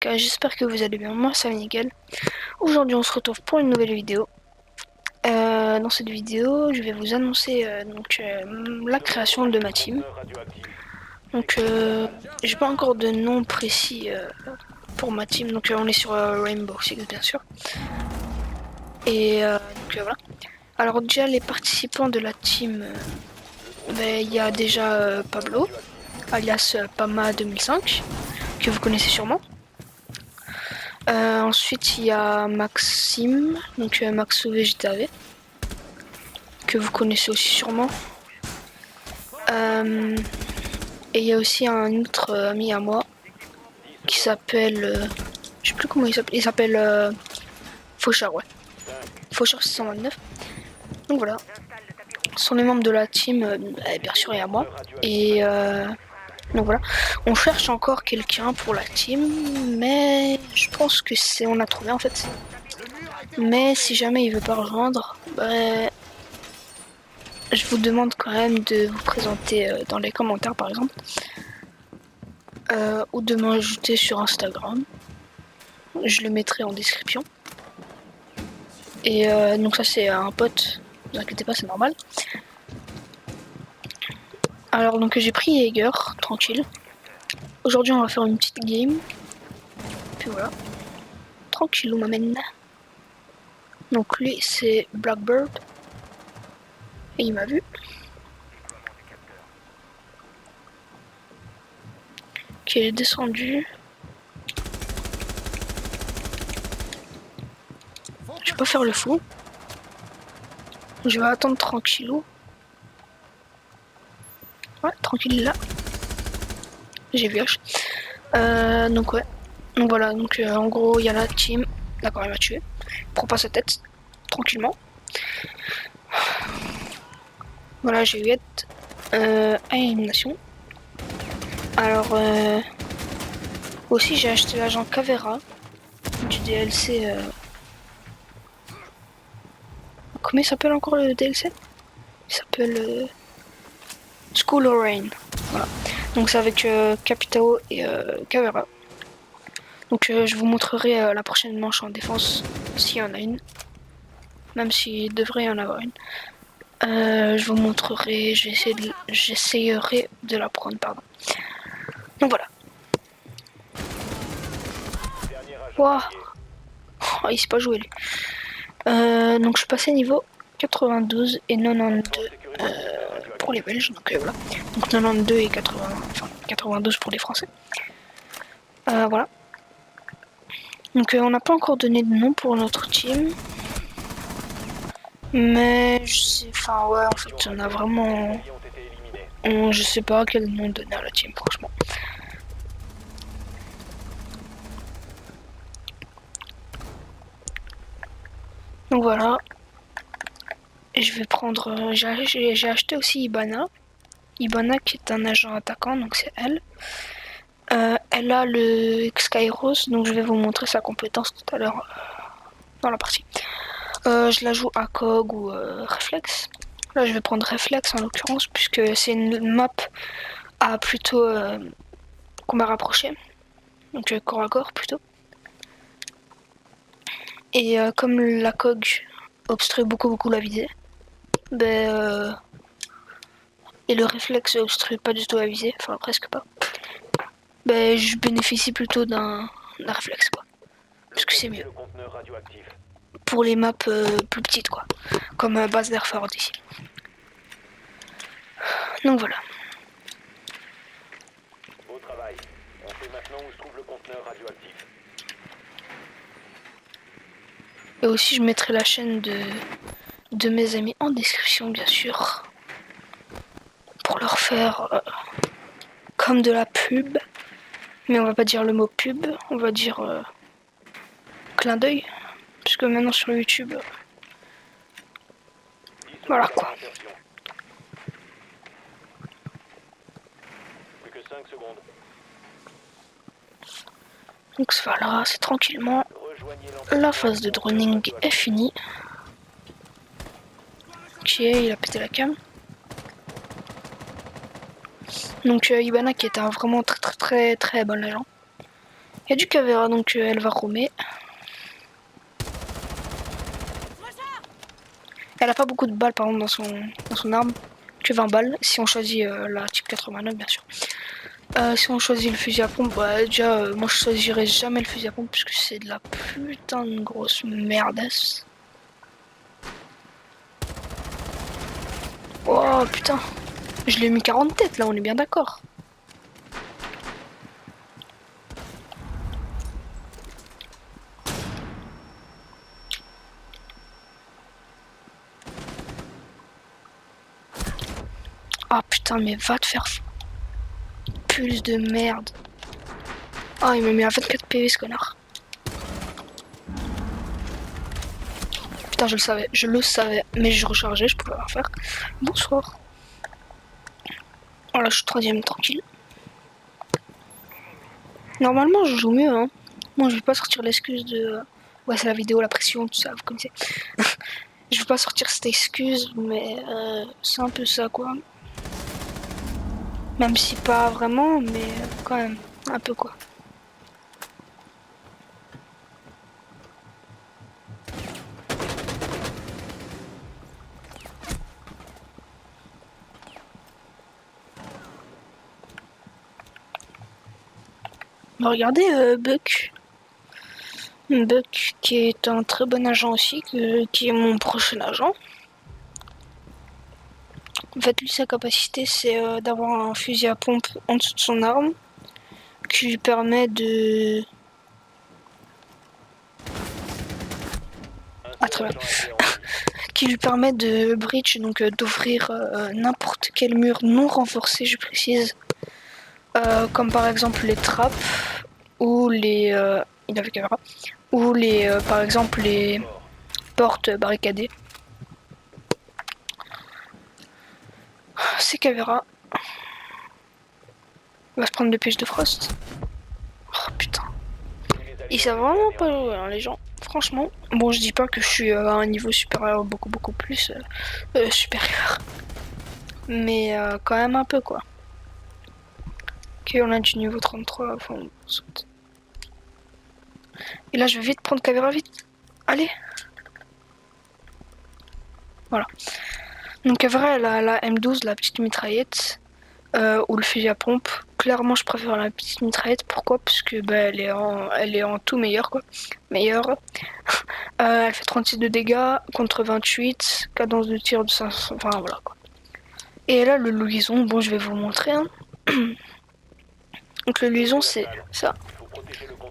J'espère que vous allez bien, moi c'est Nickel. Aujourd'hui on se retrouve pour une nouvelle vidéo. Dans cette vidéo je vais vous annoncer la création de ma team. J'ai pas encore de nom précis pour ma team, on est sur Rainbow Six bien sûr. Voilà. Alors déjà les participants de la team, il y a déjà Pablo, alias Pama 2005, que vous connaissez sûrement. Ensuite, il y a Maxime, Maxo VGTV, que vous connaissez aussi sûrement. Et il y a aussi un autre ami à moi qui s'appelle. Je sais plus comment il s'appelle. Il s'appelle Faucheur, ouais. Faucheur 629. Donc voilà. Ce sont les membres de la team, bien sûr, et à moi. Et donc voilà. On cherche encore quelqu'un pour la team, mais je pense que c'est. On a trouvé en fait. Mais si jamais il veut pas rejoindre, je vous demande quand même de vous présenter dans les commentaires par exemple, ou de m'ajouter sur Instagram. Je le mettrai en description. Et donc ça c'est un pote, ne vous inquiétez pas, c'est normal. Alors donc j'ai pris Jaeger, tranquille. Aujourd'hui on va faire une petite game. Puis voilà. Tranquillou m'amène. Donc lui c'est Blackbird. Et il m'a vu. Qui est descendu. Je vais pas faire le fou. Je vais attendre tranquillou. Ouais, tranquille là. J'ai vu H. Donc ouais. Donc voilà, en gros il y a la team. D'accord, il m'a tué. Prends pas sa tête. Tranquillement. Voilà, j'ai eu à élimination. Alors aussi j'ai acheté l'agent Caveira du DLC. Comment il s'appelle encore le DLC? Il s'appelle School of Rain. Voilà. Donc c'est avec Capitao et Caveira. Donc je vous montrerai la prochaine manche en défense s'il y en a une. Même s'il devrait y en avoir une. Je vous montrerai, j'essayerai de la prendre, pardon. Donc voilà. Wow. Oh, il s'est pas joué lui. Donc je suis passé niveau 92 et 92 pour les Belges, donc voilà. Donc 92 et 80, enfin 92 pour les Français. Voilà. Donc on n'a pas encore donné de nom pour notre team. Mais je sais, enfin ouais, en fait on a vraiment... je sais pas quel nom donner à la team, franchement. Donc voilà. Et je vais prendre... j'ai acheté aussi Ibana. Ibana qui est un agent attaquant, donc c'est elle. Elle a le Skyros, donc je vais vous montrer sa compétence tout à l'heure dans la partie. Je la joue à COG ou Réflexe. Là je vais prendre Réflexe en l'occurrence, puisque c'est une map à plutôt combat rapproché. Donc corps à corps plutôt. Et comme la COG obstrue beaucoup la visée, et le réflexe obstrue pas du tout la visée, enfin presque pas, je bénéficie plutôt d'un réflexe quoi. Parce que c'est mieux. Pour les maps plus petites quoi. Comme base d'Airford ici. Donc voilà. Beau travail. On sait maintenant où se trouve le conteneur radioactif. Et aussi je mettrai la chaîne de mes amis en description bien sûr. Pour leur faire comme de la pub. Mais on va pas dire le mot pub, on va dire clin d'œil. Puisque maintenant sur YouTube, voilà quoi. Plus que 5 secondes. Donc voilà, c'est tranquillement. La phase de droning est finie. Ok, il a pété la cam. Donc Ibana qui est un vraiment très bon agent. Il y a du Caveira, donc elle va roamer. Elle a pas beaucoup de balles par exemple dans son arme. Que 20 balles, si on choisit la type 89 bien sûr. Si on choisit le fusil à pompe, bah déjà moi je choisirais jamais le fusil à pompe puisque c'est de la putain de grosse merdasse. Oh putain, je l'ai mis 40 têtes là, on est bien d'accord. Ah putain, mais va te faire plus de merde. Ah, il m'a mis à 24 PV ce connard. Putain, je le savais, mais je rechargeais, je pouvais rien faire. Bonsoir. Voilà, je suis troisième, tranquille. Normalement, je joue mieux, hein. Moi, je vais pas sortir l'excuse de... Ouais, c'est la vidéo, la pression, tout ça, vous connaissez. Je vais pas sortir cette excuse, mais c'est un peu ça, quoi. Même si pas vraiment, mais quand même, un peu, quoi. Bah, regardez Buck. Buck qui est un très bon agent aussi, qui est mon prochain agent. En fait, lui, sa capacité, c'est d'avoir un fusil à pompe en dessous de son arme, qui lui permet de... Ah, très bien. Qui lui permet de breach, donc d'ouvrir n'importe quel mur non renforcé, je précise. Comme par exemple les trappes, ou les... il avait caméra. Ou les, par exemple, les portes barricadées. C'est Caveira. Il va se prendre des pièges de frost. Oh putain. Ils savent vraiment pas jouer, hein, les gens. Franchement. Bon, je dis pas que je suis à un niveau supérieur, beaucoup plus supérieur. Mais quand même un peu, quoi. Ok, on a du niveau 33. Enfin, on saute. Et là, je vais vite prendre Caveira, vite. Allez. Voilà. Donc Caveira, elle a la M12, la petite mitraillette. Ou le fusil à pompe. Clairement, je préfère la petite mitraillette. Pourquoi? Parce que bah, elle est en tout meilleure, quoi. Meilleure. Elle fait 36 de dégâts contre 28. Cadence de tir de 500. Enfin, voilà, quoi. Et là, le Louison, bon, je vais vous montrer. Hein. Donc, le Louison, c'est ça.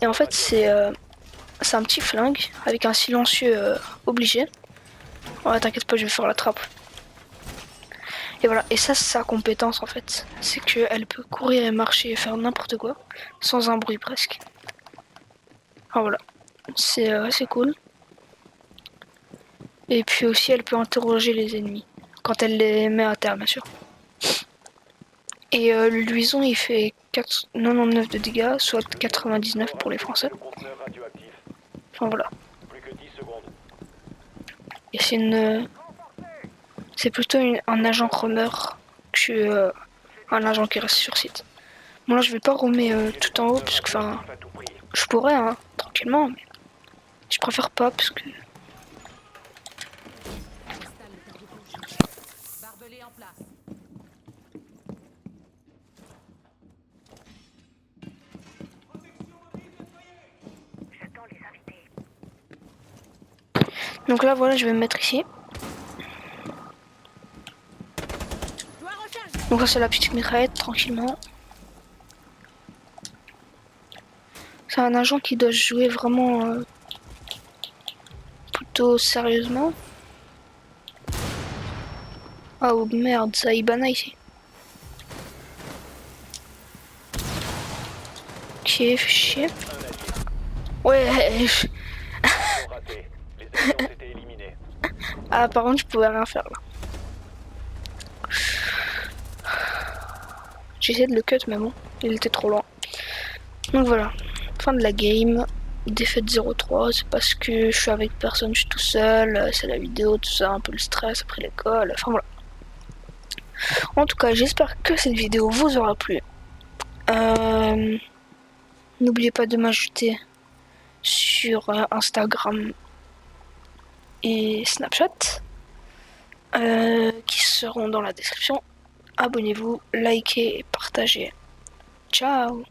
Et en fait, c'est un petit flingue avec un silencieux obligé. Ouais, t'inquiète pas, je vais faire la trappe. Et voilà, et ça c'est sa compétence en fait. C'est qu'elle peut courir et marcher et faire n'importe quoi, sans un bruit presque. Ah voilà, c'est cool. Et puis aussi elle peut interroger les ennemis, quand elle les met à terre bien sûr. Et le luison il fait 99 de dégâts, soit 99 pour les Français. Enfin voilà. Et c'est une... C'est plutôt un agent roamer que un agent qui reste sur site. Bon là je vais pas roamer tout en haut parce que enfin je pourrais hein, tranquillement mais je préfère pas parce que donc là voilà je vais me mettre ici. Donc là c'est la petite mitraillette tranquillement. C'est un agent qui doit jouer vraiment plutôt sérieusement. Ah oh merde, ça Ibana ici. Ok, fait chier. Ouais. Ah par contre je pouvais rien faire là. J'ai essayé de le cut mais bon, il était trop loin. Donc voilà, fin de la game. Défaite 0-3, c'est parce que je suis avec personne, je suis tout seul, c'est la vidéo, tout ça, un peu le stress après l'école, enfin voilà. En tout cas, j'espère que cette vidéo vous aura plu. N'oubliez pas de m'ajouter sur Instagram et Snapchat qui seront dans la description. Abonnez-vous, likez et partagez. Ciao!